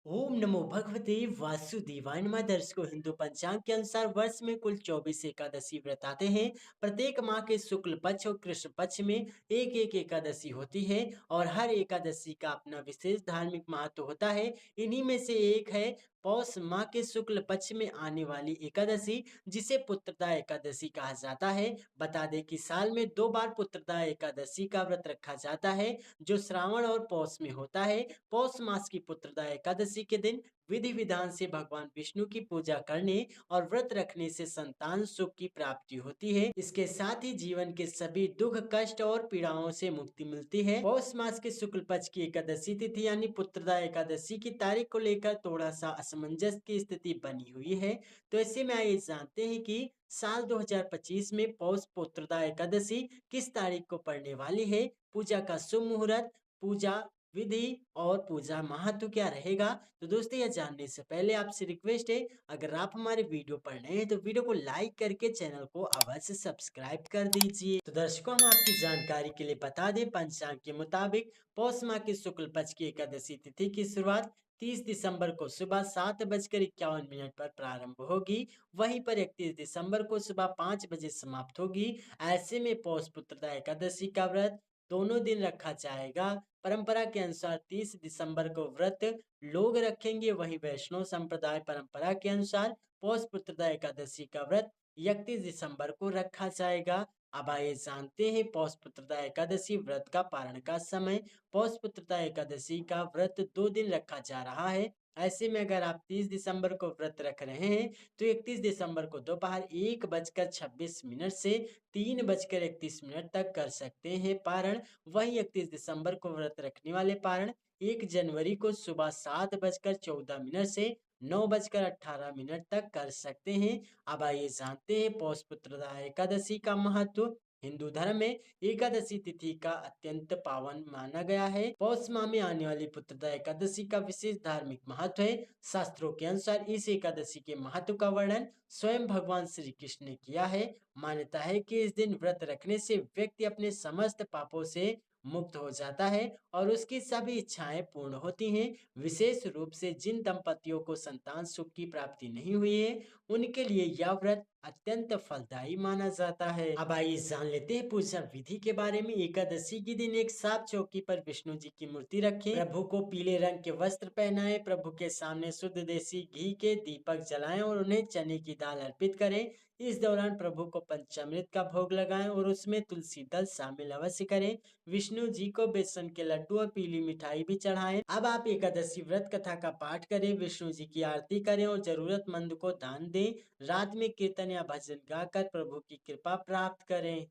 ओम नमो भगवते वासुदेवाय नमः। दर्शकों, हिंदू पंचांग के अनुसार वर्ष में कुल 24 एकादशी व्रत आते हैं। प्रत्येक माह के शुक्ल पक्ष और कृष्ण पक्ष में एक एक एकादशी होती है और हर एकादशी का अपना विशेष धार्मिक महत्व होता है। इन्हीं में से एक है पौष माह के शुक्ल पक्ष में आने वाली एकादशी, जिसे पुत्रदा एकादशी कहा जाता है। बता दें कि साल में 2 बार पुत्रदा एकादशी का व्रत रखा जाता है, जो श्रावण और पौष में होता है। पौष मास की पुत्रदा एकादशी के दिन विधि विधान से भगवान विष्णु की पूजा करने और व्रत रखने से संतान सुख की प्राप्ति होती है। इसके साथ ही जीवन के सभी दुख कष्ट और पीड़ाओं से मुक्ति मिलती है। पौष मास के शुक्ल पक्ष की एकादशी तिथि यानी पुत्रदा एकादशी की तारीख को लेकर थोड़ा सा असमंजस की स्थिति बनी हुई है। तो ऐसे में आइए जानते हैं कि साल 2025 में पौष पुत्रदा एकादशी किस तारीख को पड़ने वाली है। पूजा का शुभ मुहूर्त, पूजा विधि और पूजा महत्व क्या रहेगा। तो दोस्तों, यह जानने से पहले आपसे रिक्वेस्ट है, अगर आप हमारे वीडियो पर नए हैं तो वीडियो को लाइक करके चैनल को अवश्य सब्सक्राइब कर दीजिए। तो दर्शकों, हम आपकी जानकारी के लिए बता दें, पंचांग के मुताबिक पौष माह की शुक्ल पक्ष की एकादशी तिथि की शुरुआत 30 दिसंबर को सुबह 7:51 पर प्रारंभ होगी। वहीं पर 31 दिसंबर को सुबह 5 बजे समाप्त होगी। ऐसे में पौष पुत्रदा एकादशी का व्रत दोनों दिन रखा जाएगा। परंपरा के अनुसार 30 दिसंबर को व्रत लोग रखेंगे, वहीं वैष्णव संप्रदाय परंपरा के अनुसार पौष पुत्रदा एकादशी का व्रत 31 दिसंबर को रखा जाएगा। अब आइए जानते हैं पौष पुत्रदा एकादशी व्रत का पारण का समय। पौष पुत्रदा एकादशी का व्रत 2 दिन रखा जा रहा है। ऐसे में अगर आप 30 दिसंबर को व्रत रख रहे हैं तो 31 दिसंबर को दोपहर 1:26 से 3:31 तक कर सकते हैं पारण। वहीं 31 दिसंबर को व्रत रखने वाले पारण 1 जनवरी को सुबह 7:14 से 9:18 तक कर सकते हैं। अब आइए जानते हैं पौष पुत्रदा एकादशी का महत्व। हिंदू धर्म में एकादशी तिथि का अत्यंत पावन माना गया है। पौष माह में आने वाली पुत्रदा एकादशी का विशेष धार्मिक महत्व है। शास्त्रों के अनुसार इस एकादशी के महत्व का वर्णन स्वयं भगवान श्री कृष्ण ने किया है। मान्यता है कि इस दिन व्रत रखने से व्यक्ति अपने समस्त पापों से मुक्त हो जाता है और उसकी सभी इच्छाएं पूर्ण होती हैं। विशेष रूप से जिन दंपतियों को संतान सुख की प्राप्ति नहीं हुई है, उनके लिए यह व्रत अत्यंत फलदायी माना जाता है। अब आइए जान लेते हैं पूजा विधि के बारे में। एकादशी के दिन एक साफ चौकी पर विष्णु जी की मूर्ति रखें, प्रभु को पीले रंग के वस्त्र पहनाएं, प्रभु के सामने शुद्ध देसी घी के दीपक जलाएं और उन्हें चने की दाल अर्पित करें। इस दौरान प्रभु को पंचामृत का भोग लगाएं और उसमें तुलसी दल शामिल अवश्य करें। विष्णु जी को बेसन के लड्डू और पीली मिठाई भी चढ़ाएं। अब आप एकादशी व्रत कथा का पाठ करें, विष्णु जी की आरती करें और जरूरतमंद को दान दें। रात में कीर्तन या भजन गाकर प्रभु की कृपा प्राप्त करें।